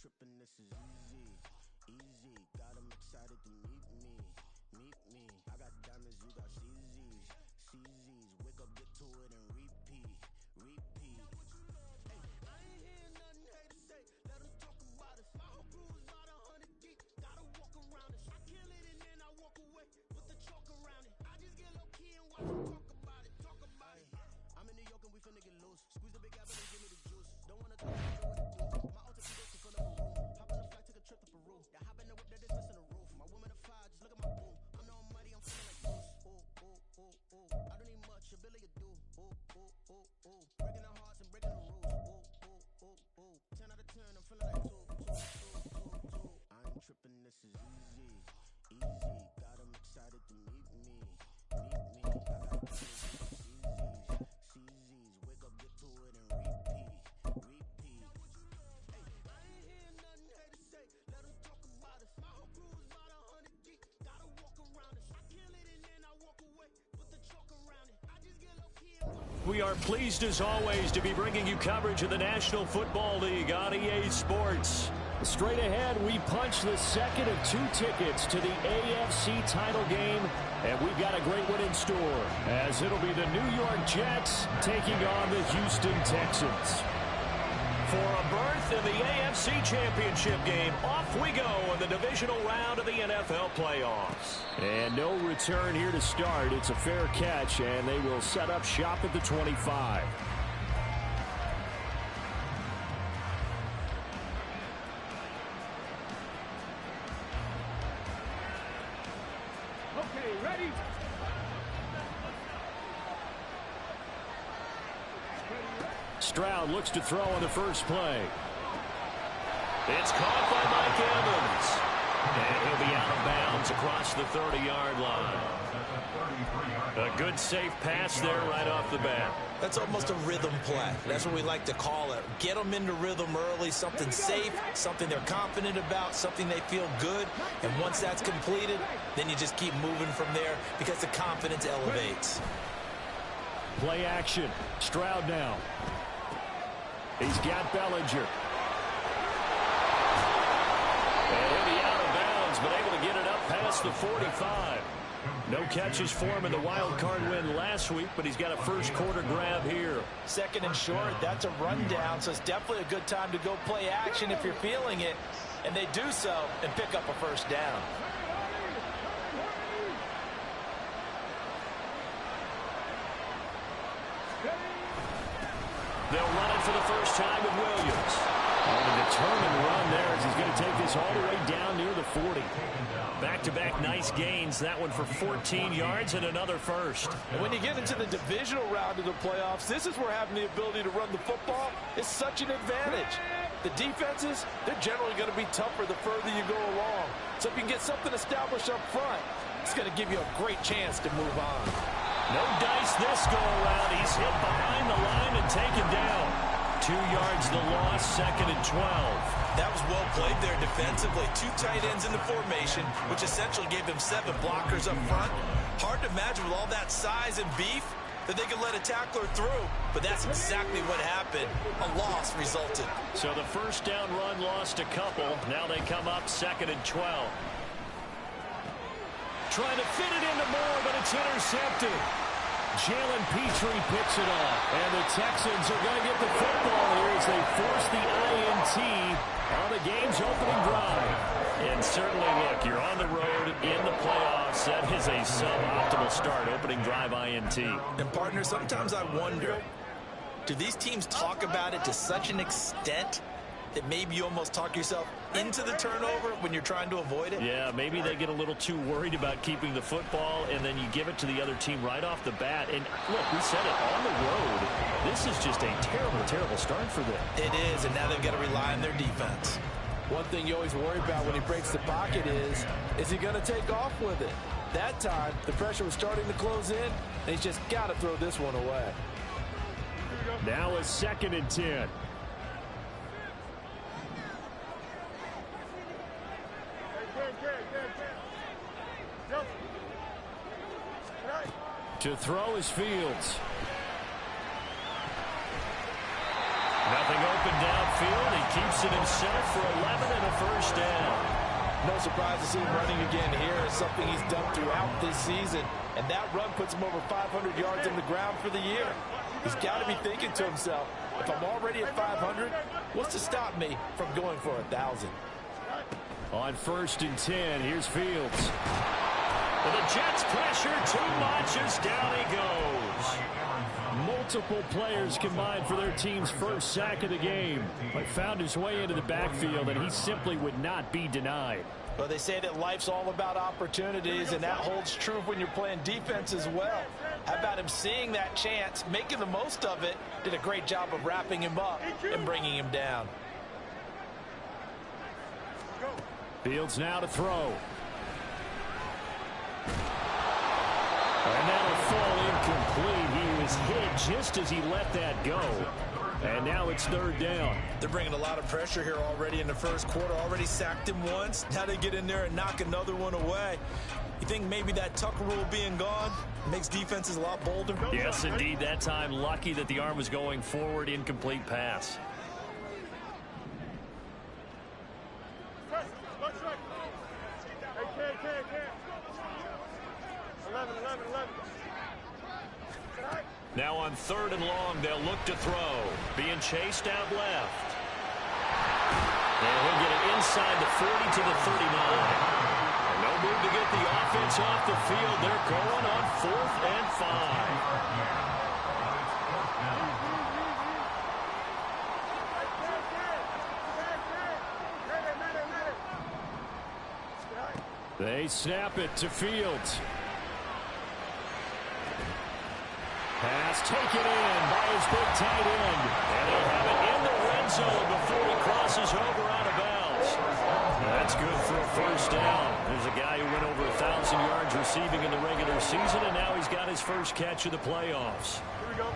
tripping, this is easy, easy. Got them excited to meet me, meet me. I got diamonds, you got CZs, CZs. Wake up, get to it, and repeat, repeat. Hey, I ain't hearing nothing haters say. Let them talk about us. My whole crew is about 100 deep. Gotta walk around it. I kill it and then I walk away. Put the chalk around it. I just get low key and watch them talk about it. Talk about it. I'm in New York and we finna get loose. Squeeze the big apple and give me the juice. Don't wanna talk about what it do. My alter ego can fill up a room. Hop on the flight, take a trip to Peru. Yeah, hop in the whip that is missing the roof. My woman a fire, just look at my boom. I'm the almighty, I'm feeling like Bruce. Ooh, ooh, ooh, ooh. I don't need much, ability to do. Ooh, ooh, ooh, ooh. Breaking the hearts and breaking the rules. Ooh, ooh, ooh, ooh. 10 out of 10, I'm feeling like two. I ain't tripping, this is easy, easy. Got them excited to meet me, meet me. I got CZs, CZs. Wake up, get to it, and repeat, repeat. Hey, I ain't hearing nothing haters say. Let them talk about us. My whole crew is about 100 deep. Gotta walk around us. I kill it and then I walk away. Put the chalk around it. I just get low key and watch. We are pleased as always to be bringing you coverage of the National Football League on EA Sports. Straight ahead, we punch the second of 2 tickets to the AFC title game, and we've got a great one in store, as it'll be the New York Jets taking on the Houston Texans. For a berth in the AFC Championship game, off we go in the divisional round of the NFL playoffs. And no return here to start. It's a fair catch, and they will set up shop at the 25. Okay, ready? Stroud looks to throw on the first play. It's caught by Mike Evans. And he'll be out of bounds across the 30-yard line. A good safe pass there right off the bat. That's almost a rhythm play. That's what we like to call it. Get them into rhythm early, something safe, something they're confident about, something they feel good. And once that's completed, then you just keep moving from there because the confidence elevates. Play action. Stroud now. He's got Bellinger. And he'll be out of bounds, but able to get it up past the 45. No catches for him in the wild card win last week, but he's got a first quarter grab here. Second and short, that's a rundown, so it's definitely a good time to go play action if you're feeling it. And they do so and pick up a first down. They'll run it for the first time with Williams. And a determined run there as he's going to take this all the way down near the 40. Back-to-back nice gains. That one for 14 yards and another first. And when you get into the divisional round of the playoffs, this is where having the ability to run the football is such an advantage. The defenses, they're generally going to be tougher the further you go along. So if you can get something established up front, it's going to give you a great chance to move on. No dice this go-around. He's hit behind the line and taken down. 2 yards the loss, second and 12. That was well played there defensively. 2 tight ends in the formation, which essentially gave them 7 blockers up front. Hard to imagine with all that size and beef that they could let a tackler through, but that's exactly what happened. A loss resulted. So the first down run lost a couple. Now they come up second and 12. Trying to fit it into Moore, but it's intercepted. Jalen Petrie picks it off. And the Texans are going to get the football here as they force the INT on the game's opening drive. And certainly, look, you're on the road in the playoffs. That is a suboptimal start, opening drive INT. And, partner, sometimes I wonder, do these teams talk about it to such an extent that maybe you almost talk yourself into the turnover when you're trying to avoid it? Yeah, maybe they get a little too worried about keeping the football, and then you give it to the other team right off the bat. And, look, we said it, on the road, this is just a terrible, terrible start for them. It is, and now they've got to rely on their defense. One thing you always worry about when he breaks the pocket is he going to take off with it? That time, the pressure was starting to close in, and he's just got to throw this one away. Now a second and 10. To throw is Fields. Nothing open backfield. He keeps it himself for 11 and a first down. No surprise to see him running again here. It's something he's done throughout this season. And that run puts him over 500 yards on the ground for the year. He's got to be thinking to himself, if I'm already at 500, what's to stop me from going for 1,000? On 1st and 10, here's Fields. Well, the Jets pressure too much as down he goes. Multiple players combined for their team's first sack of the game, but found his way into the backfield, and he simply would not be denied. Well, they say that life's all about opportunities, and that holds true when you're playing defense as well. How about him seeing that chance, making the most of it, did a great job of wrapping him up and bringing him down. Fields now to throw. And that'll fall incomplete. He was hit just as he let that go. And now it's 3rd down. They're bringing a lot of pressure here already in the first quarter. Already sacked him once. Now they get in there and knock another one away. You think maybe that Tucker rule being gone makes defenses a lot bolder? Yes, indeed. That time, lucky that the arm was going forward. Incomplete pass. Now on 3rd and long, they'll look to throw. Being chased out left. And he'll get it inside the 40 to the 39. And no move to get the offense off the field. They're going on 4th and 5. They snap it to Fields. Pass taken in by his big tight end. And he'll have it in the red zone before he crosses over out of bounds. That's good for a first down. There's a guy who went over 1,000 yards receiving in the regular season, and now he's got his first catch of the playoffs. Here we go.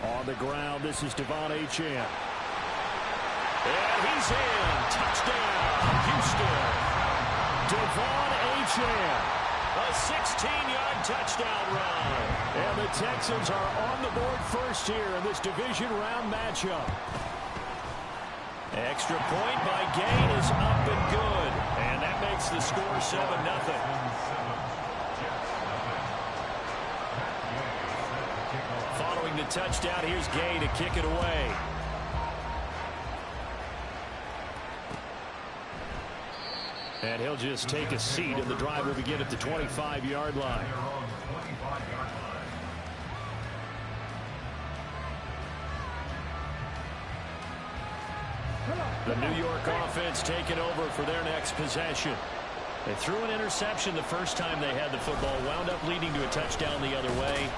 On the ground, this is Devon Achane. And he's in. Touchdown, Houston. Devon Achane. A 16-yard touchdown run. And the Texans are on the board first here in this division round matchup. Extra point by Gain is up and good. And that makes the score 7-0. Following the touchdown, here's Gay to kick it away. And he'll just take a seat, and the drive will begin at the 25-yard line. The New York offense taking over for their next possession. They threw an interception the first time they had the football, wound up leading to a touchdown the other way.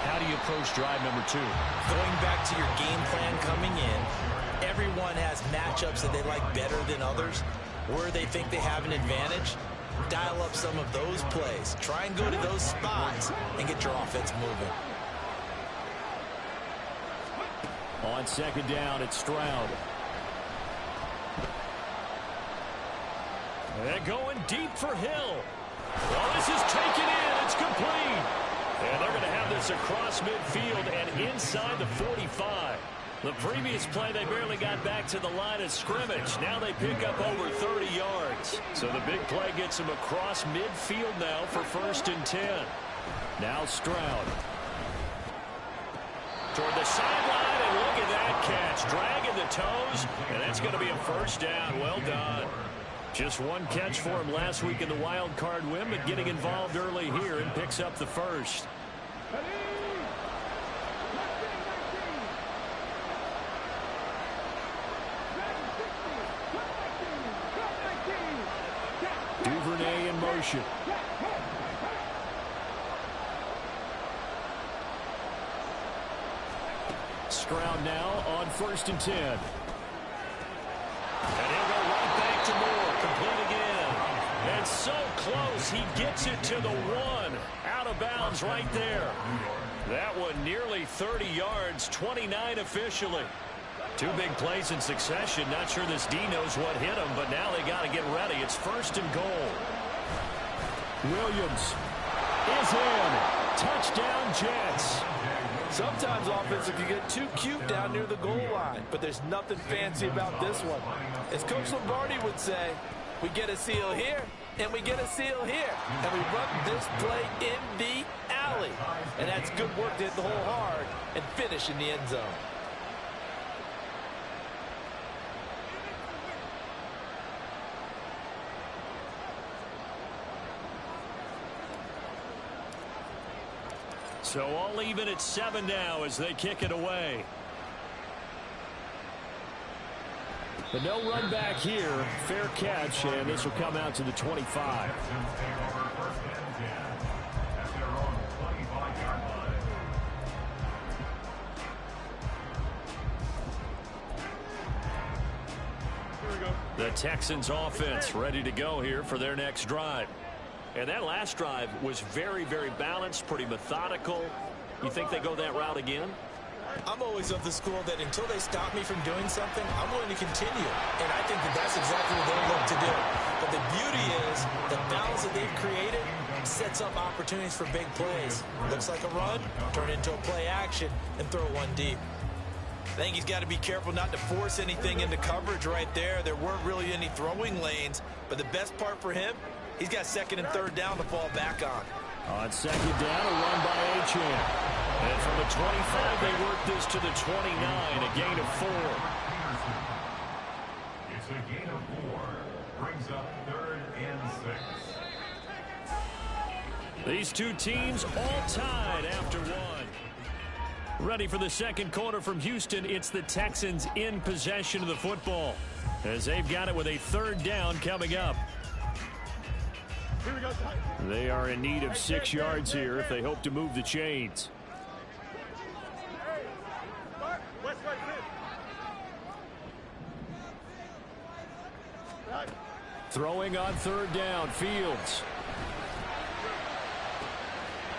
How do you approach drive number 2? Going back to your game plan coming in, everyone has matchups that they like better than others. Where they think they have an advantage, dial up some of those plays. Try and go to those spots and get your offense moving. On 2nd down, it's Stroud. They're going deep for Hill. Well, this is taken in. It's complete. And they're going to have this across midfield and inside the 45. The previous play, they barely got back to the line of scrimmage. Now they pick up over 30 yards. So the big play gets them across midfield now for 1st and 10. Now Stroud. Toward the sideline, and look at that catch. Dragging the toes, and that's going to be a first down. Well done. Just one catch for him last week in the wild card win, but getting involved early here and picks up the first. Duvernay in motion. Stroud now on 1st and 10. And he'll go right back to Moore. Complete again. And so close, he gets it to the 1. Out of bounds right there. That one nearly 30 yards, 29 officially. Two big plays in succession. Not sure this D knows what hit him, but now they got to get ready. It's 1st and goal. Williams is in. Touchdown, Jets. Sometimes offense can get too cute down near the goal line, but there's nothing fancy about this one. As Coach Lombardi would say, we get a seal here, and we get a seal here, and we run this play in the alley. And that's good work to hit the hole hard and finish in the end zone. So all even at 7 now as they kick it away. But no run back here. Fair catch, and this will come out to the 25. The Texans offense ready to go here for their next drive. And that last drive was very, very balanced, pretty methodical. You think they go that route again? I'm always of the school that until they stop me from doing something, I'm willing to continue. And I think that that's exactly what they look to do. But the beauty is the balance that they've created sets up opportunities for big plays. Looks like a run, turn into a play action, and throw one deep. I think he's got to be careful not to force anything into coverage right there. There weren't really any throwing lanes. But the best part for him, he's got 2nd and 3rd down to fall back on. On 2nd down, a run by Achane. And from the 25, they work this to the 29, a gain of 4. It's a gain of 4. Brings up 3rd and 6. These two teams all tied after 1. Ready for the second quarter from Houston. It's the Texans in possession of the football as they've got it with a 3rd down coming up. They are in need of 6 yards here if they hope to move the chains. Throwing on 3rd down, Fields.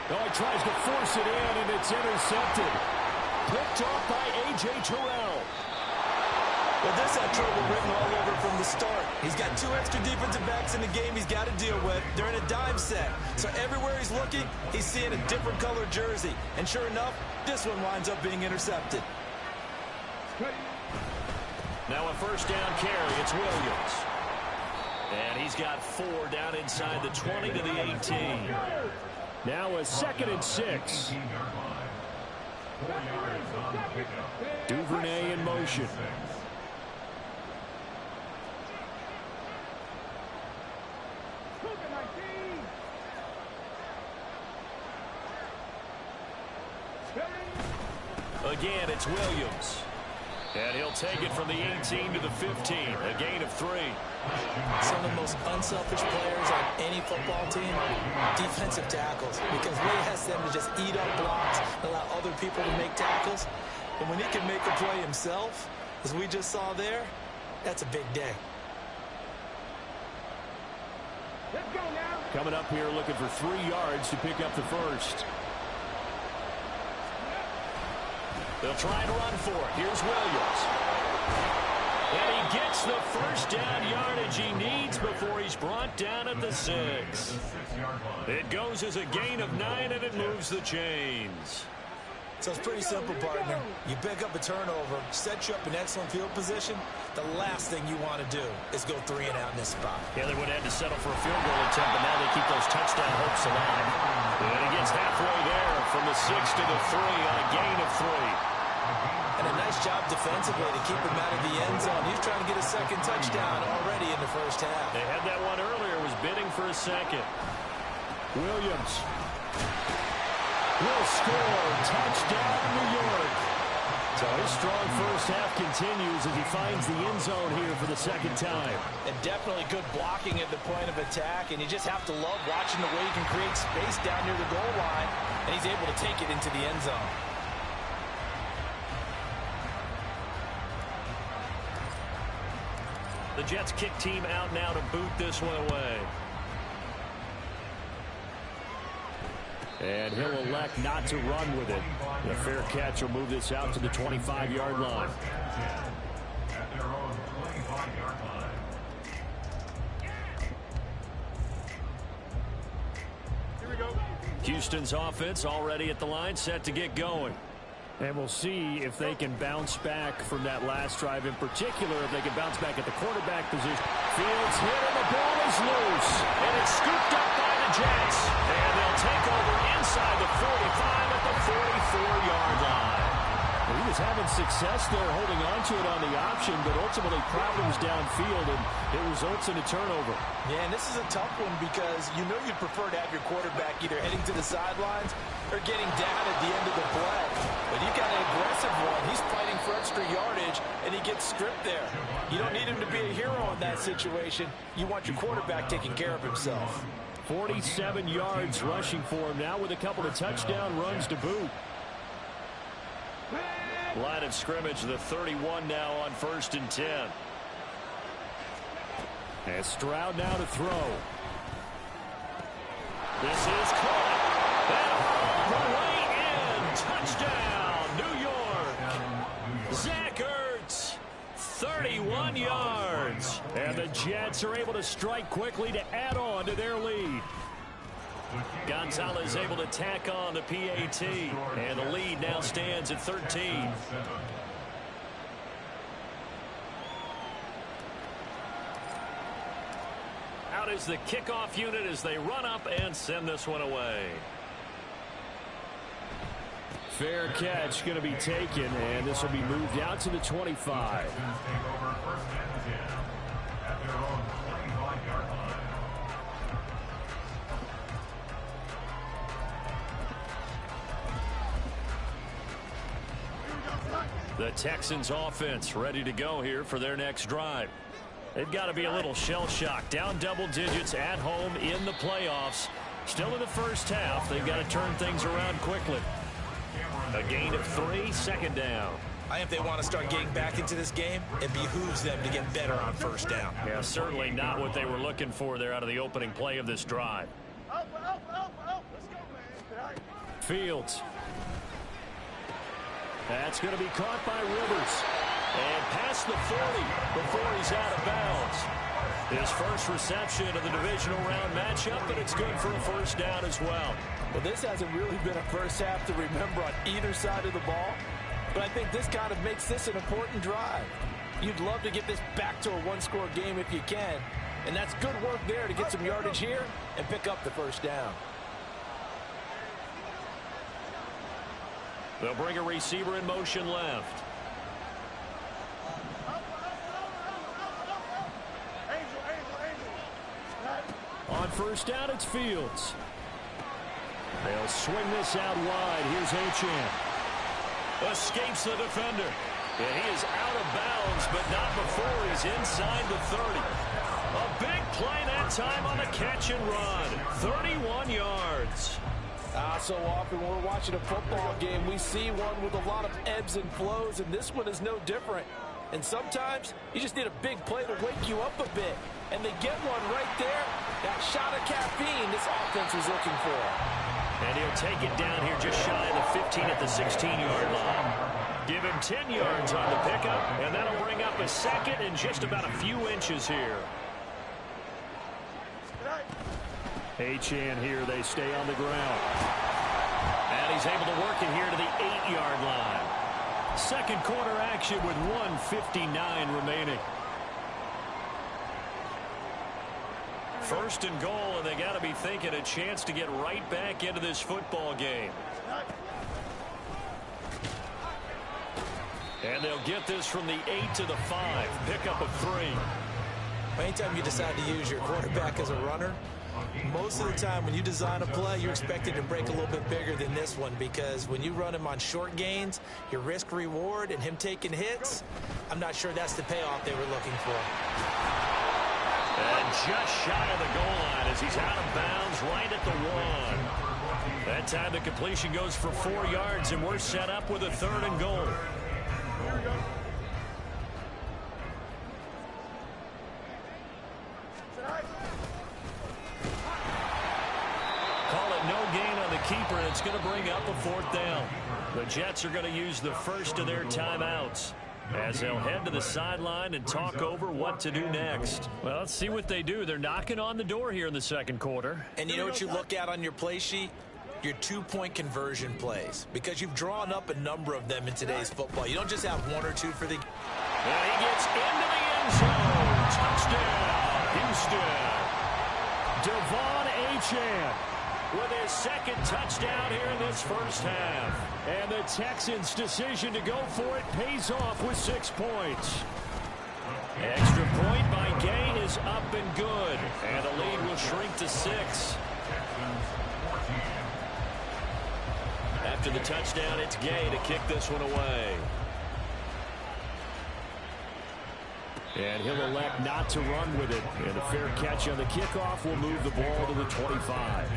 Oh, he tries to force it in, and it's intercepted. Picked off by A.J. Terrell. Well, this had trouble written all over from the start. He's got 2 extra defensive backs in the game he's got to deal with. They're in a dime set. So everywhere he's looking, he's seeing a different color jersey. And sure enough, this one winds up being intercepted. Now a 1st down carry. It's Williams. And he's got 4 down inside the 20 to the 18. Now a 2nd and 6. Duvernay in motion. Again, it's Williams. And he'll take it from the 18 to the 15. A gain of 3. Some of the most unselfish players on any football team, defensive tackles. Because Ray has them to just eat up blocks and allow other people to make tackles. And when he can make a play himself, as we just saw there, that's a big day. Let's go now. Coming up here looking for 3 yards to pick up the 1st. They'll try and run for it. Here's Williams. And he gets the 1st down yardage he needs before he's brought down at the 6. It goes as a gain of 9, and it moves the chains. So it's pretty simple, partner. You pick up a turnover, set you up in excellent field position. The last thing you want to do is go 3 and out in this spot. Yeah, they would have had to settle for a field goal attempt, but now they keep those touchdown hopes alive. And he gets halfway there from the 6 to the 3 on a gain of 3. And a nice job defensively to keep him out of the end zone. He's trying to get a 2nd touchdown already in the 1st half. They had that one earlier, was bidding for a 2nd. Williams will score. Touchdown, New York. So his strong 1st half continues as he finds the end zone here for the 2nd time. And definitely good blocking at the point of attack, and you just have to love watching the way he can create space down near the goal line, and he's able to take it into the end zone. The Jets kick team out now to boot this one away. And he'll elect not to run with it. The fair catch will move this out to the 25-yard line. At their own 25-yard line. Here we go. Houston's offense already at the line, set to get going. And we'll see if they can bounce back from that last drive, in particular, if they can bounce back at the quarterback position. Fields hit and the ball is loose. And it's scooped up by the Jets. And they'll take over inside the 45 at the 44-yard line. Well, he was having success there holding on to it on the option, but ultimately problems downfield, and it results in a turnover. Yeah, and this is a tough one because you know you'd prefer to have your quarterback either heading to the sidelines or getting down at the end of the play. But you've got an aggressive one. He's fighting for extra yardage, and he gets stripped there. You don't need him to be a hero in that situation. You want your quarterback taking care of himself. 47 yards rushing for him now with a couple of touchdown runs to boot. Line of scrimmage, the 31 now on 1st and 10. And Stroud now to throw. This is caught. And all the way in. Touchdown, New York. Zach Ertz, 31 yards. And the Jets are able to strike quickly to add on to their lead. Gonzalez able to tack on the PAT, and the lead now stands at 13. Out is the kickoff unit as they run up and send this one away. Fair catch going to be taken, and this will be moved out to the 25. The Texans offense ready to go here for their next drive. They've got to be a little shell-shocked. Down double digits at home in the playoffs. Still in the first half. They've got to turn things around quickly. A gain of 3, second down. I think they want to start getting back into this game. It behooves them to get better on first down. Yeah, certainly not what they were looking for there out of the opening play of this drive. Up. Let's go, man. Fields. That's going to be caught by Rivers. And past the 40 before he's out of bounds. His first reception of the divisional round matchup, but it's good for a first down as well. Well, this hasn't really been a first half to remember on either side of the ball. But I think this kind of makes this an important drive. You'd love to get this back to a one-score game if you can. And that's good work there to get some yardage here and pick up the first down. They'll bring a receiver in motion left. On first down, it's Fields. They'll swing this out wide. Here's Achane. Escapes the defender. And he is out of bounds, but not before he's inside the 30. A big play that time on the catch and run. 31 yards. So often when we're watching a football game, we see one with a lot of ebbs and flows, and this one is no different. And sometimes you just need a big play to wake you up a bit. And they get one right there. That shot of caffeine this offense was looking for. And he'll take it down here just shy of the 15 at the 16-yard line. Give him 10 yards on the pickup, and that'll bring up a second in just about a few inches here. Achane here, they stay on the ground. And he's able to work it here to the 8-yard line. Second quarter action with 1:59 remaining. First and goal, and they got to be thinking a chance to get right back into this football game. And they'll get this from the 8 to the 5. Pickup of 3. Anytime you decide to use your quarterback as a runner, most of the time when you design a play, you're expected to break a little bit bigger than this one, because when you run him on short gains, your risk reward and him taking hits, I'm not sure that's the payoff they were looking for. And just shy of the goal line as he's out of bounds right at the 1. That time the completion goes for 4 yards, and we're set up with a 3rd and goal. Call it no gain on the keeper It's going to bring up a 4th down. The Jets are going to use the first of their timeouts as they'll head to the sideline and talk over what to do next. Well, let's see what they do. They're knocking on the door here in the second quarter. And you know what you look at on your play sheet? Your 2-point conversion plays, because you've drawn up a number of them in today's football. You don't just have 1 or 2 for the... And he gets into the end zone. Touchdown, Houston. Devon Achane with his second touchdown here in this first half. And the Texans' decision to go for it pays off with 6 points. Extra point by Gay is up and good. And the lead will shrink to 6. After the touchdown, it's Gay to kick this one away. And he'll elect not to run with it. And a fair catch on the kickoff will move the ball to the 25.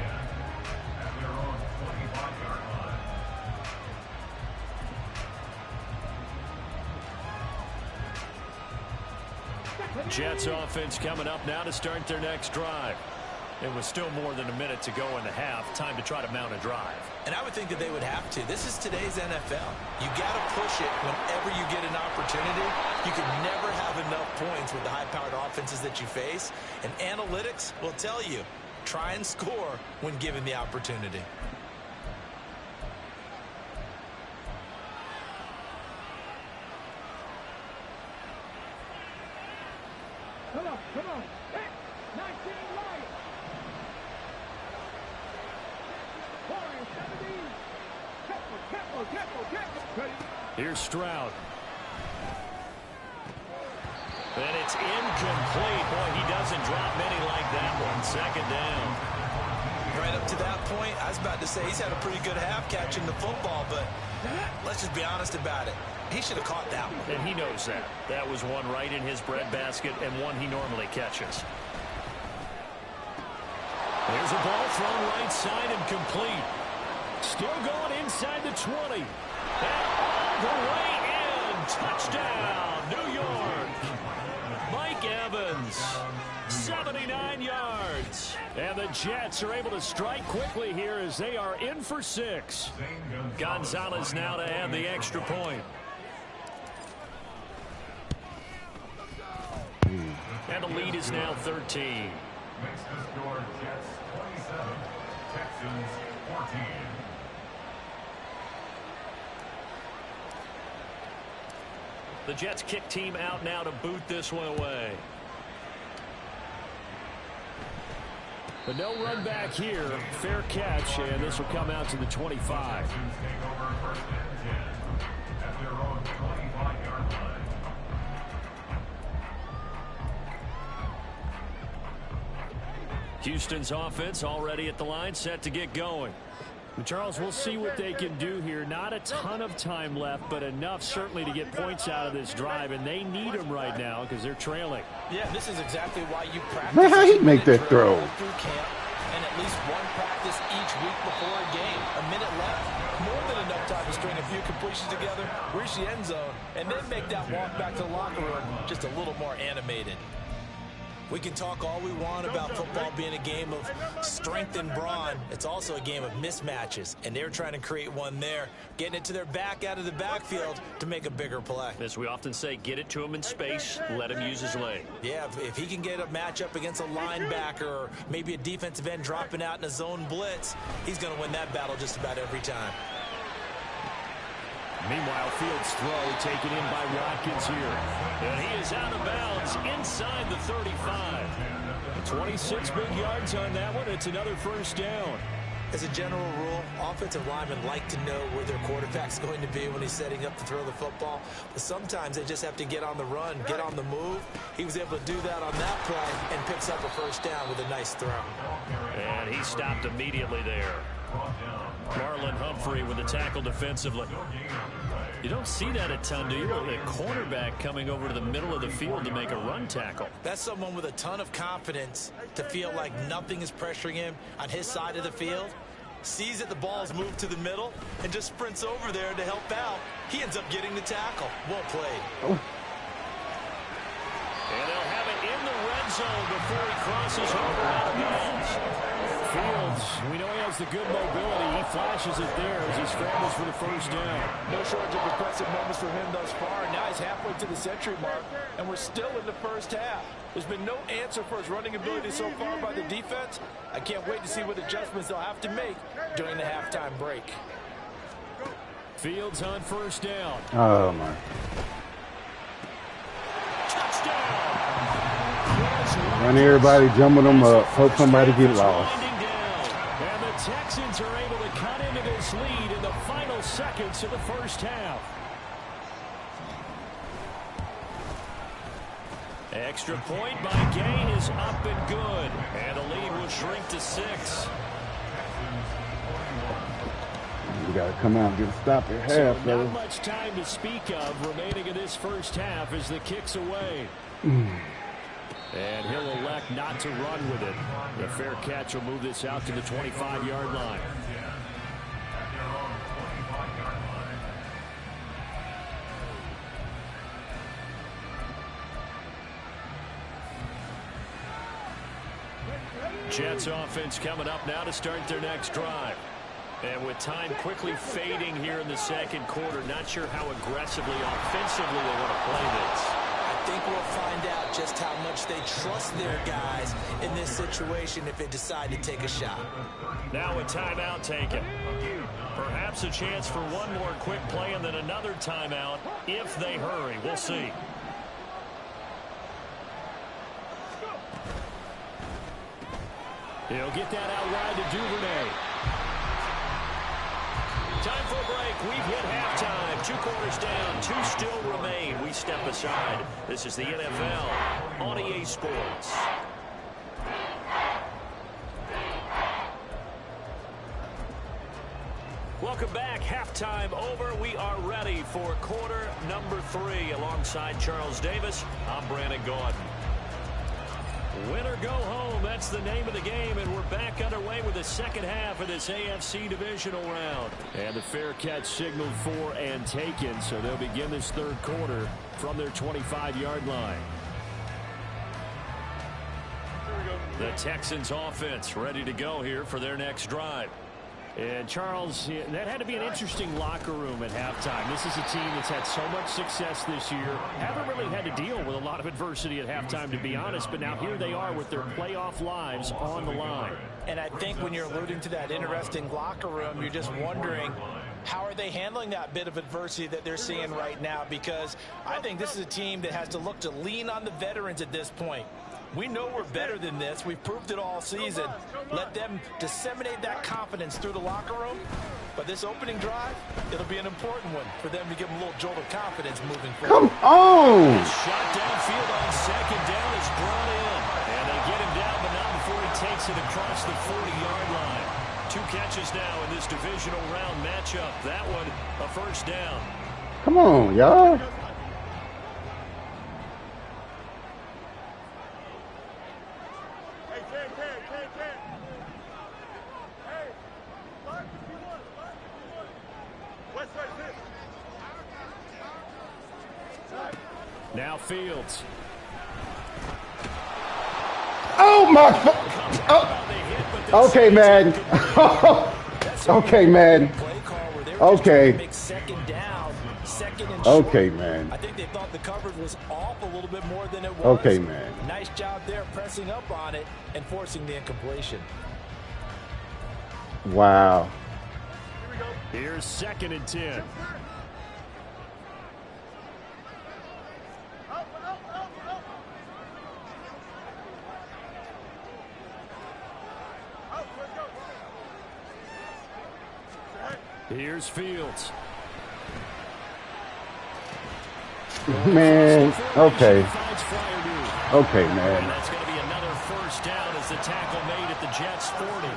Jets offense coming up now to start their next drive. It was still more than a minute to go in the half. Time to try to mount a drive. And I would think that they would have to. This is today's NFL. You got to push it whenever you get an opportunity. You can never have enough points with the high-powered offenses that you face. And analytics will tell you, try and score when given the opportunity. Come on. Hey, 19 right. 17. Careful. Here's Stroud. And it's incomplete. Boy, he doesn't drop many like that one. 2nd down. Right up to that point, I was about to say he's had a pretty good half catching the football, but let's just be honest about it. He should have caught that one. And he knows that. That was one right in his breadbasket and one he normally catches. There's a ball thrown right side and complete. Still going inside the 20. And all the way in. Touchdown, New York. Mike Evans, 79 yards. And the Jets are able to strike quickly here as they are in for 6. Gonzalez now to add the extra point. And the lead is now 13. Makes the score Jets 27, Texans 14. The Jets kick team out now to boot this one away. But no run back here. Fair catch, and this will come out to the 25. Texans take over 1st and 10 at their own 25-yard line. Houston's offense already at the line, set to get going. And Charles, we'll see what they can do here. Not a ton of time left, but enough certainly to get points out of this drive, and they need them right now because they're trailing. Yeah, this is exactly why you practice. Man, how he make that throw? Through camp, and at least one practice each week before a game. A minute left, more than enough time to string a few completions together, reach the end zone, and then make that walk back to the locker room just a little more animated. We can talk all we want about football being a game of strength and brawn. It's also a game of mismatches, and they're trying to create one there, getting it to their back out of the backfield to make a bigger play. As we often say, get it to him in space, let him use his leg. Yeah, if he can get a matchup against a linebacker or maybe a defensive end dropping out in a zone blitz, he's going to win that battle just about every time. Meanwhile, Fields' throw taken in by Watkins here. And he is out of bounds inside the 35. 26 big yards on that one. It's another first down. As a general rule, offensive linemen like to know where their quarterback's going to be when he's setting up to throw the football. But sometimes they just have to get on the run, get on the move. He was able to do that on that play and picks up a first down with a nice throw. And he stopped immediately there. Marlon Humphrey with the tackle defensively. You don't see that a ton, do you? The cornerback coming over to the middle of the field to make a run tackle. That's someone with a ton of confidence to feel like nothing is pressuring him on his side of the field. Sees that the ball's moved to the middle and just sprints over there to help out. He ends up getting the tackle. Well played. And they'll have it in the red zone before he crosses over out of bounds. Fields, we know he has the good mobility. He flashes it there as he scrambles for the first down. No shortage of impressive moments for him thus far. Now he's halfway to the century mark, and we're still in the first half. There's been no answer for his running ability so far by the defense. I can't wait to see what adjustments they'll have to make during the halftime break. Fields on first down. Oh, my. Touchdown! Run everybody, jumble them up. Hope somebody get lost. And the Texans are able to cut into this lead in the final seconds of the first half. Extra point by Gay is up and good. And the lead will shrink to 6. You got to come out and get a stop at half, so though. not much time to speak of remaining in this first half as the kick's away. And he'll elect not to run with it. The fair catch will move this out to the 25-yard line. Jets offense coming up now to start their next drive. And with time quickly fading here in the second quarter, not sure how aggressively, offensively they want to play this. I think we'll find out just how much they trust their guys in this situation if they decide to take a shot. Now a timeout taken. Perhaps a chance for one more quick play and then another timeout if they hurry. We'll see. He'll get that out wide to Duvernay. Time for a break. We've hit halftime. 2 quarters down. 2 still remain. We step aside. This is the NFL on EA Sports. Welcome back. Halftime over. We are ready for quarter number 3. Alongside Charles Davis, I'm Brandon Gaudin. Win or go home, that's the name of the game, and we're back underway with the second half of this AFC divisional round. And the fair catch signaled for and taken, so they'll begin this third quarter from their 25-yard line. The Texans offense ready to go here for their next drive. And Charles, that had to be an interesting locker room at halftime. This is a team that's had so much success this year. Haven't really had to deal with a lot of adversity at halftime, to be honest. But now here they are with their playoff lives on the line. And I think when you're alluding to that interesting locker room, you're just wondering, how are they handling that bit of adversity that they're seeing right now? Because I think this is a team that has to look to lean on the veterans at this point. We know we're better than this. We've proved it all season. Let them disseminate that confidence through the locker room. But this opening drive, it'll be an important one for them to give them a little jolt of confidence moving forward. Come on! Shot downfield on second down is brought in. And they get him down, but not before he takes it across the 40-yard line. 2 catches now in this divisional round matchup. That one, a first down. Come on, y'all. Now Fields. Oh, my. Oh. Okay, man. Okay, man. Okay. Okay, man. I think they thought the coverage was off a little bit more than it was. Okay, man. Nice job there pressing up on it and forcing the incompletion. Wow. Here's 2nd and 10. Here's Fields. Man, okay. Okay, man. And that's going to be another first down as the tackle made at the Jets' 40.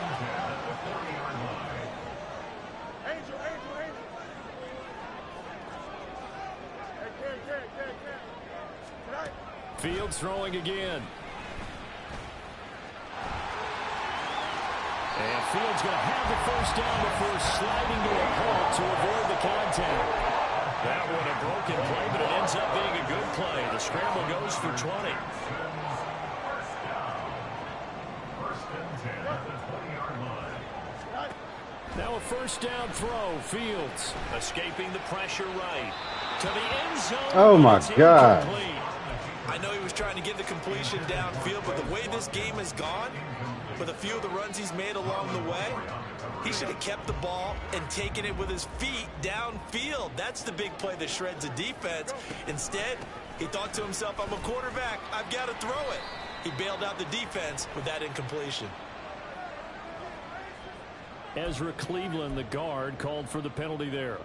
Fields throwing again. And Fields going to have the first down before sliding to a halt to avoid the contact. That one a broken play, but it ends up being a good play. The scramble goes for 20. Now a first down throw. Fields escaping the pressure right to the end zone. Oh, my God. I know he was trying to get the completion downfield, but the way this game has gone, with a few of the runs he's made along the way, he should have kept the ball and taken it with his feet downfield. That's the big play that shreds a defense. Instead, he thought to himself, I'm a quarterback. I've got to throw it. He bailed out the defense with that incompletion. Ezra Cleveland, the guard, called for the penalty there.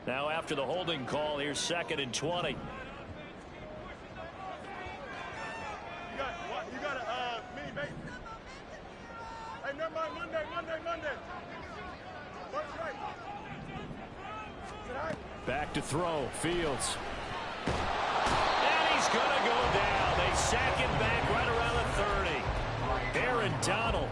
Now after the holding call, here's 2nd and 20. You got a mini base. Hey, never mind. Monday. What's right? Back to throw. Fields. And he's going to go down. They sack him back right around the 30. Aaron Donald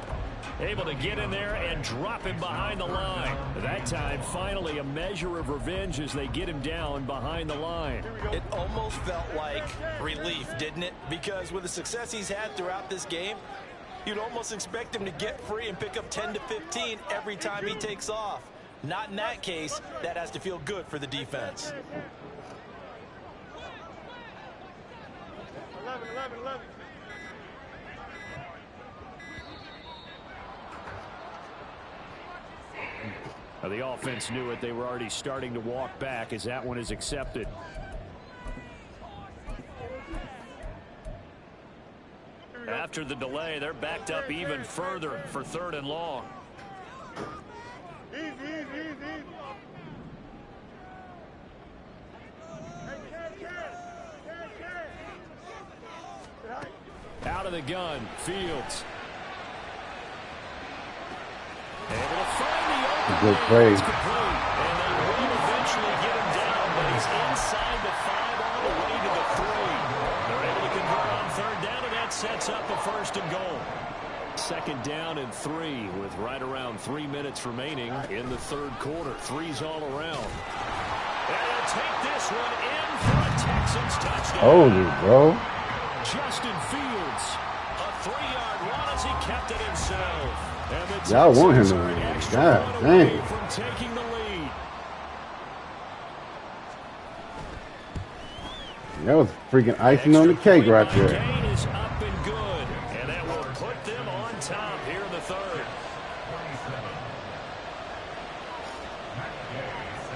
able to get in there and drop him behind the line. That time, finally, a measure of revenge as they get him down behind the line. It almost felt like relief, didn't it? Because with the success he's had throughout this game, you'd almost expect him to get free and pick up 10 to 15 every time he takes off. Not in that case. That has to feel good for the defense. 11. Now, the offense knew it. They were already starting to walk back as that one is accepted. After the delay, they're backed up even further for 3rd and long. Easy. Out of the gun, Fields. Able to find the open. Good play. It's complete. And they will eventually get him down, but he's inside the 5 all the way to the 3. They're able to convert on 3rd down, and that sets up a 1st and goal. 2nd down and 3 with right around 3 minutes remaining in the 3rd quarter. 3's all around. And they'll take this one in for a Texans touchdown. Holy, bro. Justin Fields, a 3-yard run as he kept it himself. And the Y'all want him to Texans are win. an extra God run away dang. from taking the lead. That was freaking icing on the cake right there. Gain is up and good, and that will put them on top here in the 3rd.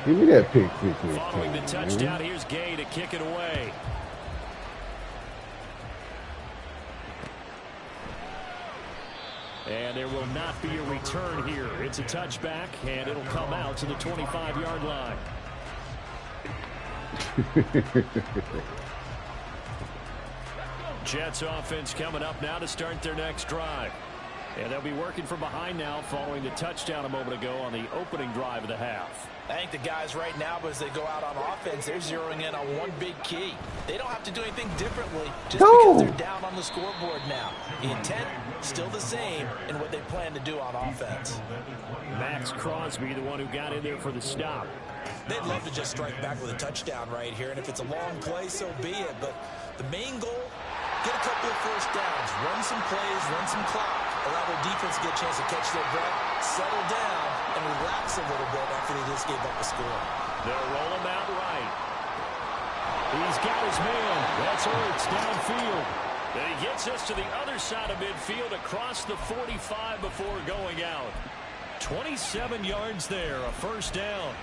Give me that pick six. Following the touchdown, here's Gay to kick it away. And there will not be a return here. It's a touchback, and it'll come out to the 25-yard line. Jets offense coming up now to start their next drive. And they'll be working from behind now following the touchdown a moment ago on the opening drive of the half. I think the guys right now, as they go out on offense, they're zeroing in on one big key. They don't have to do anything differently just because they're down on the scoreboard now. The intent, still the same in what they plan to do on offense. Max Crosby, the one who got in there for the stop. They'd love to just strike back with a touchdown right here, and if it's a long play, so be it. But the main goal, get a couple of first downs, run some plays, run some clock, allow their defense to get a chance to catch their breath, settle down, and relax a little bit after they just gave up a score. They'll roll him out right. He's got his man. That's Ertz downfield. Then he gets us to the other side of midfield across the 45 before going out. 27 yards there, a first down.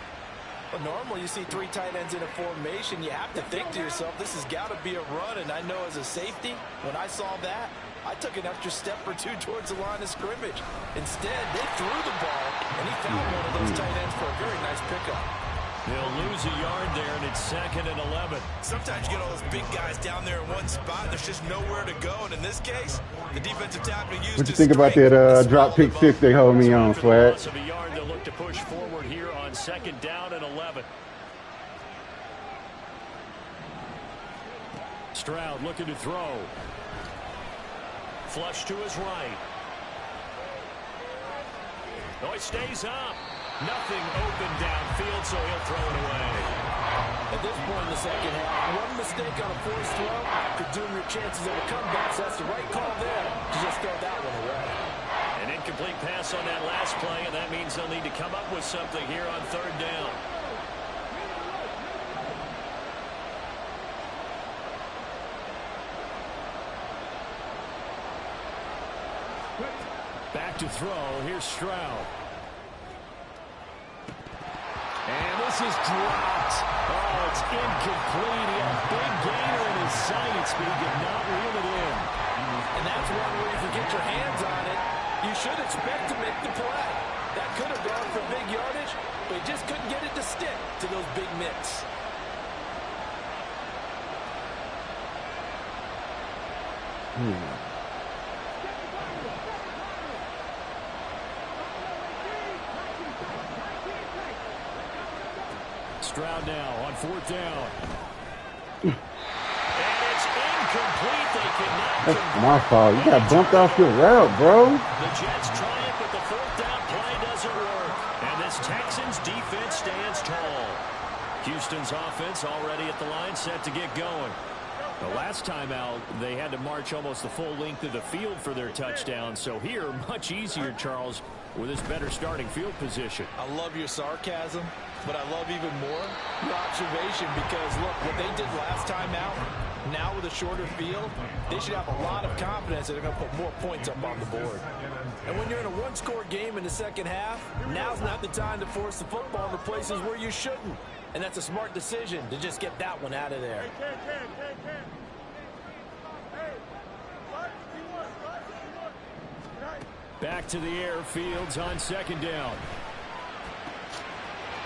Well, normally you see 3 tight ends in a formation. You have to think to yourself, this has got to be a run. And I know as a safety, when I saw that, I took an extra step or 2 towards the line of scrimmage. Instead, they threw the ball, and he found one of those tight ends for a very nice pickup. They'll lose a yard there, and it's 2nd and 11. Sometimes you get all those big guys down there in one spot, and there's just nowhere to go. And in this case, the defensive tackle used What you think about that drop pick 6 they hold me on, Swag? Loss of a yard, they'll look to push forward here on 2nd down and 11. Stroud looking to throw. Flush to his right. Oh, he stays up. Nothing open downfield, so he'll throw it away. At this point in the second half, one mistake on a forced throw could doom your chances of a comeback. So that's the right call there to just throw that one away. An incomplete pass on that last play, and that means they'll need to come up with something here on third down. Back to throw. Here's Stroud. And this is dropped. Oh, it's incomplete. He had a big gainer in his sights, but he did not reel it in. And that's one where if you get your hands on it, you should expect to make the play. That could have gone for big yardage, but he just couldn't get it to stick to those big mitts. Stroud now on fourth down. And it's incomplete. They cannot. That's my fault. You got bumped off your route, bro. The Jets triumph, but the fourth down play doesn't work. And this Texans defense stands tall. Houston's offense already at the line, set to get going. The last time out, they had to march almost the full length of the field for their touchdown. So here, much easier, Charles, with this better starting field position. I love your sarcasm, but I love even more your observation because, look, what they did last time out, now with a shorter field, they should have a lot of confidence that they're going to put more points up on the board. And when you're in a one-score game in the second half, now's not the time to force the football in the places where you shouldn't. And that's a smart decision to just get that one out of there. Back to the air, Fields on second down.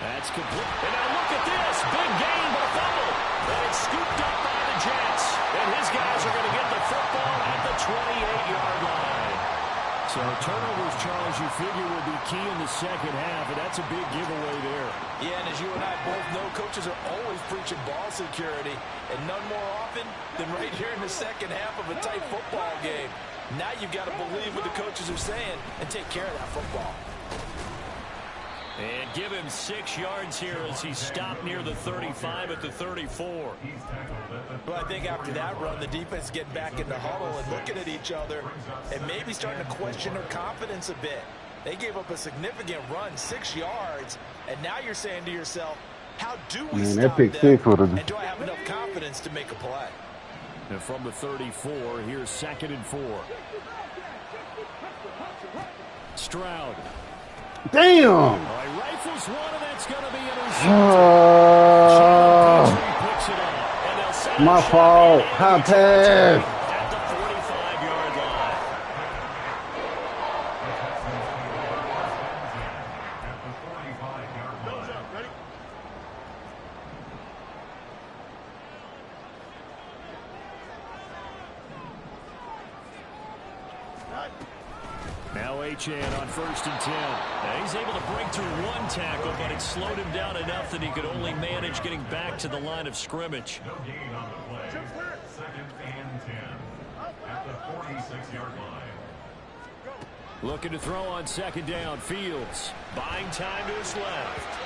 That's complete. And now look at this. Big gain, but a fumble. And it's scooped up by the Jets. And his guys are going to get the football at the 28-yard line. So turnovers, Charles, you figure will be key in the second half, and that's a big giveaway there. Yeah, and as you and I both know, coaches are always preaching ball security, and none more often than right here in the second half of a tight football game. Now you've got to believe what the coaches are saying and take care of that football. And give him 6 yards here as he stopped near the 35 at the 34. Well, I think after that run, the defense is getting back in the huddle and looking at each other and maybe starting to question their confidence a bit. They gave up a significant run, 6 yards, and now you're saying to yourself, how do we stop them? And do I have enough confidence to make a play? And from the 34, here's 2nd and 4. Stroud. Damn! All right, rifles one, and that's going to be intercepted. Picks it up, and they'll set my fault. High pass. At the 45-yard line. Now Achane on 1st and 10. Now he's able to break through one tackle, but it slowed him down enough that he could only manage getting back to the line of scrimmage. No gain on the play. 2nd and 10 at the 46-yard line. Looking to throw on 2nd down. Fields buying time to his left.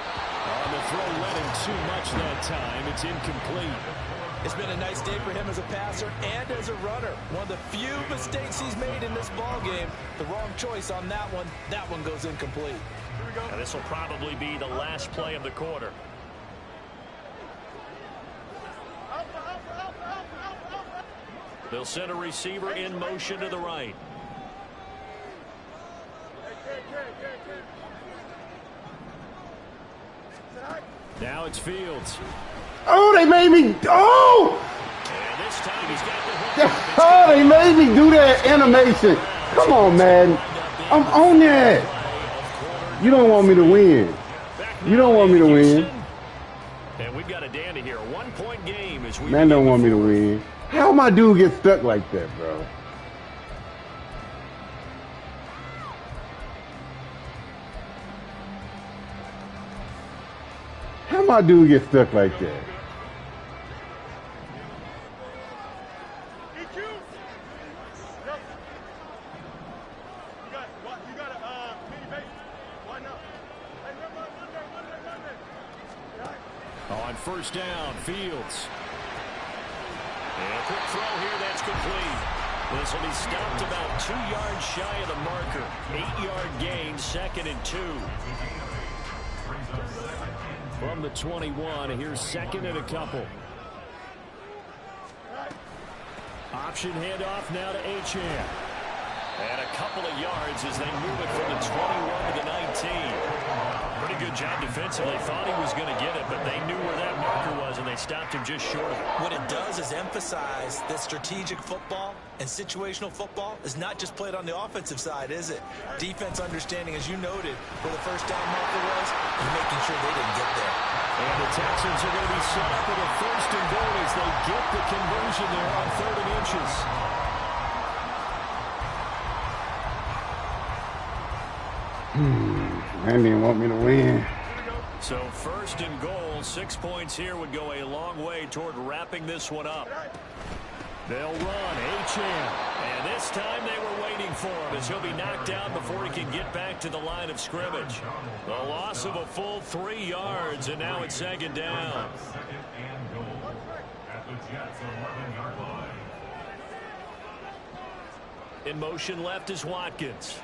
On the throw, led him too much that time. It's incomplete. It's been a nice day for him as a passer and as a runner. One of the few mistakes he's made in this ball game. The wrong choice on that one. That one goes incomplete. Now this will probably be the last play of the quarter. They'll send a receiver in motion to the right. Now it's Fields. Oh, they made me. Oh! And this time he's got the hook. Oh, they made me do that animation. Come on, man. I'm on that. You don't want me to win. You don't want me to win. And we've got a dandy here. A 1-point game as we Man don't want me to win. How my dude get stuck like that, bro? How my dude get stuck like that? You got a mini base. Why not? Hey, On first down, Fields. And a quick throw here, that's complete. This will be stopped about 2 yards shy of the marker. 8-yard gain, 2nd and 2. From the 21, here's 2nd and a couple. Option handoff now to Achane. And a couple of yards as they move it from the 21 to the 19. Pretty good job defensively. Thought he was going to get it, but they knew where that marker was, and they stopped him just short of it. What it does is emphasize that strategic football and situational football is not just played on the offensive side, is it? Defense understanding, as you noted, where the first down marker was, and making sure they didn't get there. And the Texans are going to be set up with a 1st and goal as they get the conversion there on 3rd and inches. Man didn't want me to win. So 1st and goal, 6 points here would go a long way toward wrapping this one up. They'll run, Achane. And this time they were waiting for him as he'll be knocked down before he can get back to the line of scrimmage. The loss of a full 3 yards, and now it's 2nd down. 2nd and goal at the Jets' 11-yard line. In motion left is Watkins.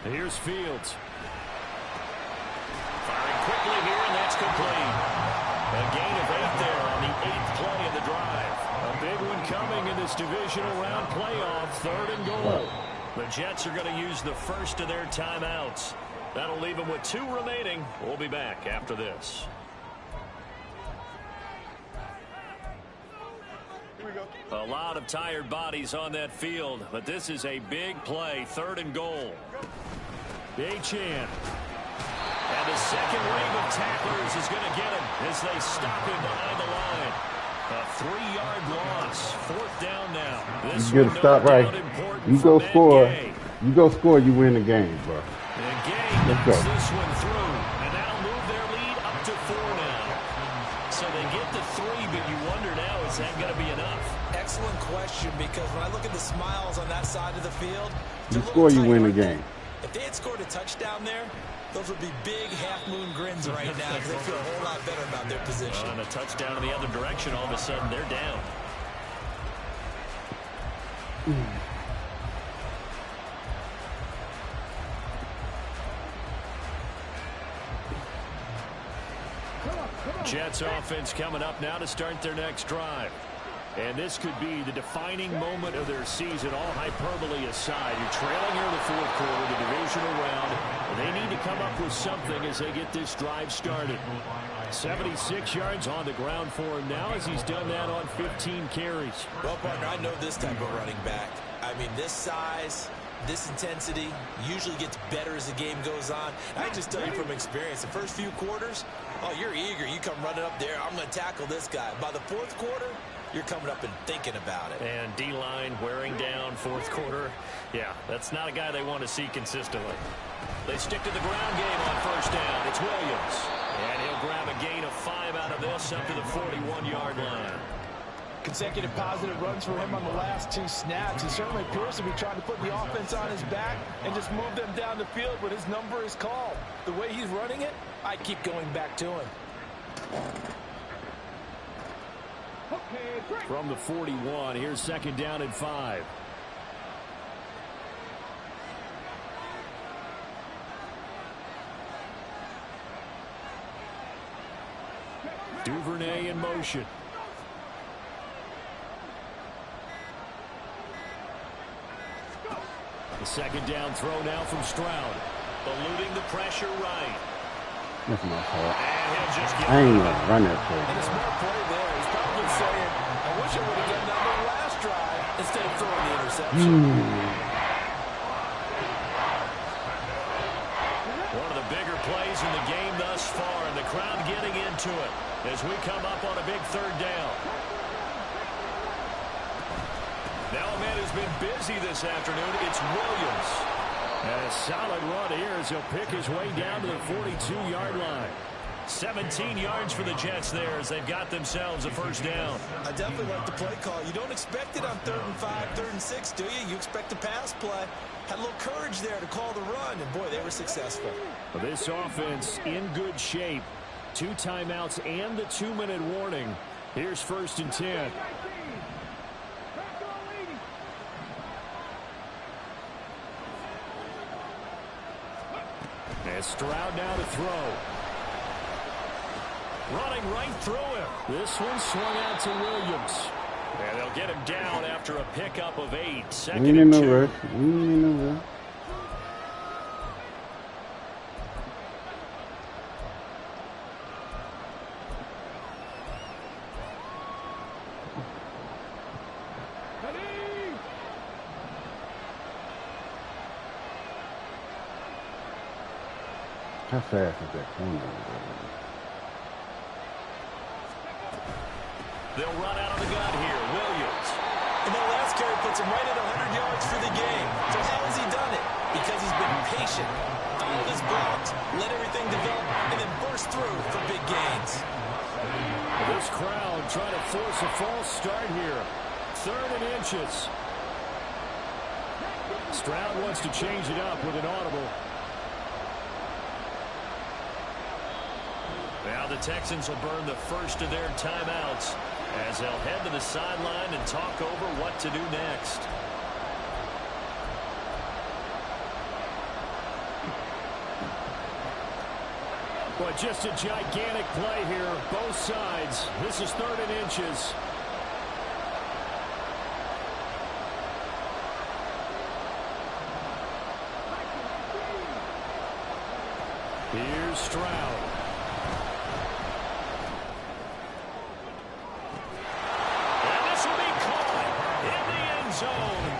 Here's Fields. Firing quickly here, and that's complete. A gain of 8 there on the 8th play of the drive. A big one coming in this divisional round playoff, 3rd and goal. The Jets are going to use the first of their timeouts. That'll leave them with 2 remaining. We'll be back after this. A lot of tired bodies on that field, but this is a big play, 3rd and goal. Achane. And the second wave of tacklers is going to get him as they stop him behind the line. A 3-yard loss, 4th down now. This you get a stop right. You go score. You go score, you win the game, bro. And Gay knocks this one through, and that'll move their lead up to 4 now. So they get to 3, but you wonder now, is that going to be enough? Excellent question, because when I look at the smiles on that side of the field, you score, you win the game. If they had scored a touchdown there, those would be big half-moon grins right now because they feel a whole lot better about their position. And a touchdown in the other direction, all of a sudden they're down. Jets offense coming up now to start their next drive. And this could be the defining moment of their season, all hyperbole aside. You're trailing here in the 4th quarter, the divisional round. They need to come up with something as they get this drive started. 76 yards on the ground for him now as he's done that on 15 carries. Well, partner, I know this type of running back. I mean, this size, this intensity usually gets better as the game goes on. I just tell you from experience, the first few quarters, oh, you're eager. You come running up there, I'm going to tackle this guy. By the 4th quarter, you're coming up and thinking about it. And D-line wearing down 4th quarter. Yeah, that's not a guy they want to see consistently. They stick to the ground game on first down. It's Williams. And he'll grab a gain of 5 out of this up to the 41-yard line. Consecutive positive runs for him on the last 2 snaps. He certainly appears to be trying to put the offense on his back and just move them down the field when his number is called. The way he's running it, I keep going back to him. From the 41, here's 2nd down and 5. Duvernay in motion. The 2nd down throw now from Stroud. Eluding the pressure right. That's my fault. And he'll just get I ain't gonna run that play. And a smart play there. He's probably saying, I wish I would have done that on the last drive instead of throwing the interception. One of the bigger plays in the game thus far, and the crowd getting into it as we come up on a big 3rd down. Now a man who's been busy this afternoon, it's Williams. And a solid run here as he'll pick his way down to the 42-yard line. 17 yards for the Jets there as they've got themselves a first down. I definitely like the play call. You don't expect it on 3rd and 5, 3rd and 6, do you? You expect a pass play. Had a little courage there to call the run, and boy, they were successful. This offense in good shape. 2 timeouts and the 2-minute warning. Here's 1st and 10. And Stroud now to throw. Running right through him. This one swung out to Williams. And they'll get him down after a pickup of 8. Second and 2. No rush. No rush. How fast is that corner? They'll run out of the gun here. Williams. And that last carry puts him right at 100 yards for the game. So how has he done it? Because he's been patient, followed his blocks, let everything develop, and then burst through for big gains. This crowd trying to force a false start here. 3rd and inches. Stroud wants to change it up with an audible. Now the Texans will burn the first of their timeouts as they'll head to the sideline and talk over what to do next. But just a gigantic play here, both sides. This is 3rd and inches. Here's Stroud.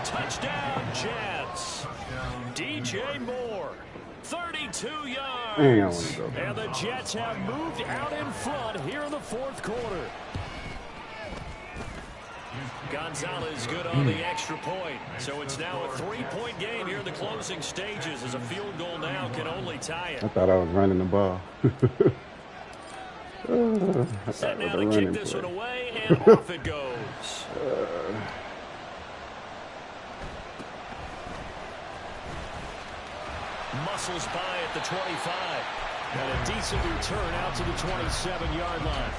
Touchdown, Jets. DJ Moore, 32 yards. And the Jets have moved out in front here in the 4th quarter. Gonzalez good on the extra point. So it's now a 3-point game here in the closing stages as a field goal now can only tie it. I thought I was running the ball. Set now to kick this one away, and off it goes. Muscles by at the 25. And a decent return out to the 27-yard line.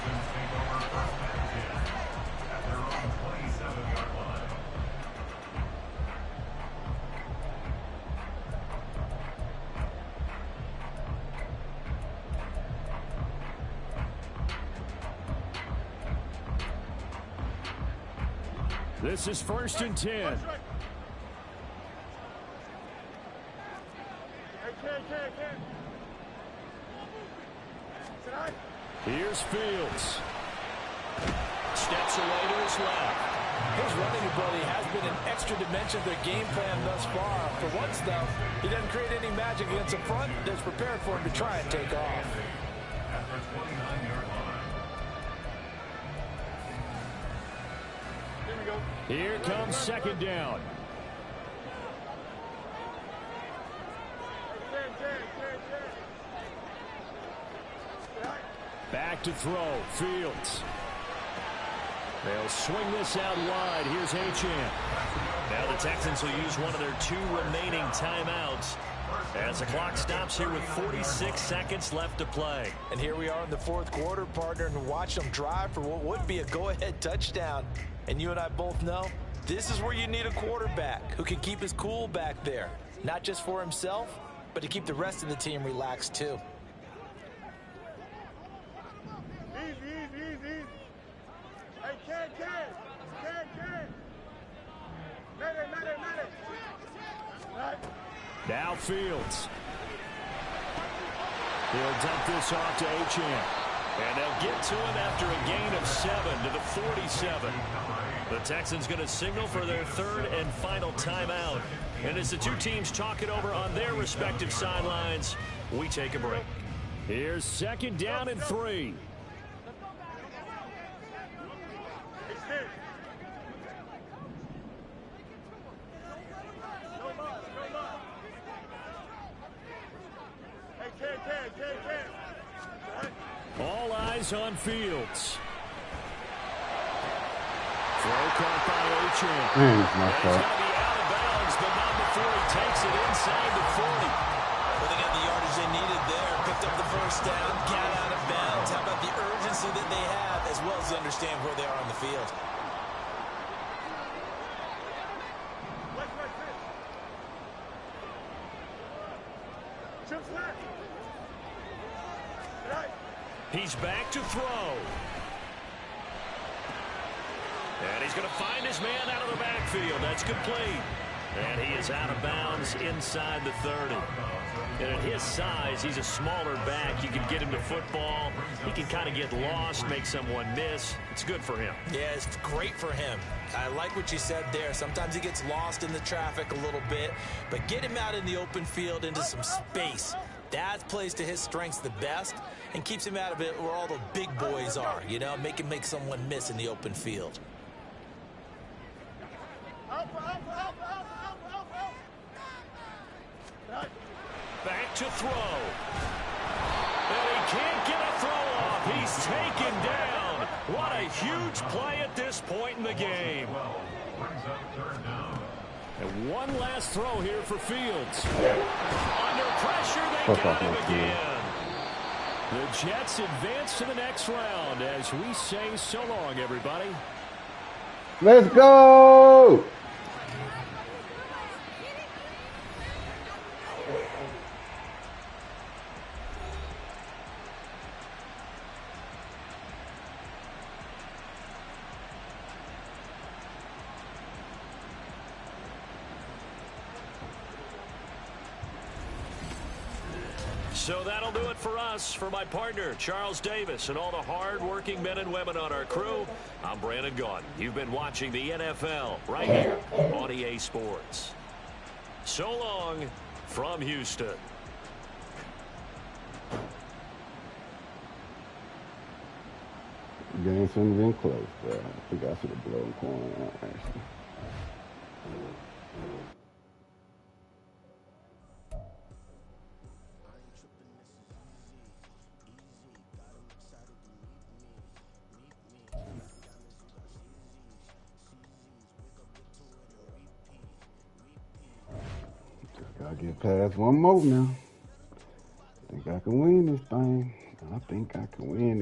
This is 1st and 10. Here's Fields. Steps away to his left. His running ability has been an extra dimension of their game plan thus far. For once, though, he doesn't create any magic against the front that's prepared for him to try and take off. Here comes 2nd down. Back to throw. Fields. They'll swing this out wide. Here's Achane. Now the Texans will use one of their 2 remaining timeouts as the clock stops here with 46 seconds left to play. And here we are in the 4th quarter, partner, and watch them drive for what would be a go-ahead touchdown. And you and I both know this is where you need a quarterback who can keep his cool back there, not just for himself, but to keep the rest of the team relaxed too. Easy. Hey, Ken. Let it. Right. Now Fields. He'll dump this off to Achane. And they'll get to him after a gain of 7 to the 47. The Texans going to signal for their 3rd and final timeout. And as the 2 teams talk it over on their respective sidelines, we take a break. Here's 2nd down and 3. on Fields. Throw caught by Achane. Man, it's my He's fault. going to be out of bounds, but not before he takes it inside the 40. Well, they got the yardage they needed there. Picked up the first down, got out of bounds. How about the urgency that they have, as well as understand where they are on the field? He's back to throw. And he's going to find his man out of the backfield. That's complete. And he is out of bounds inside the 30. And at his size, he's a smaller back. You can get him to football. He can kind of get lost, make someone miss. It's good for him. Yeah, it's great for him. I like what you said there. Sometimes he gets lost in the traffic a little bit, but get him out in the open field into some space. That plays to his strengths the best and keeps him out of it where all the big boys are, you know, make him make someone miss in the open field. Back to throw. And he can't get a throw off. He's taken down. What a huge play at this point in the game. And one last throw here for Fields. Under pressure, they got him again. The Jets advance to the next round as we say so long, everybody. Let's go! So that'll do it for us. For my partner, Charles Davis, and all the hard-working men and women on our crew, I'm Brandon Gaudin. You've been watching the NFL right here on EA Sports. So long from Houston. Game shouldn't have been close, bro. I think I should have blown corner out, actually. Gotta get past one more now. I think I can win this thing. I think I can win it.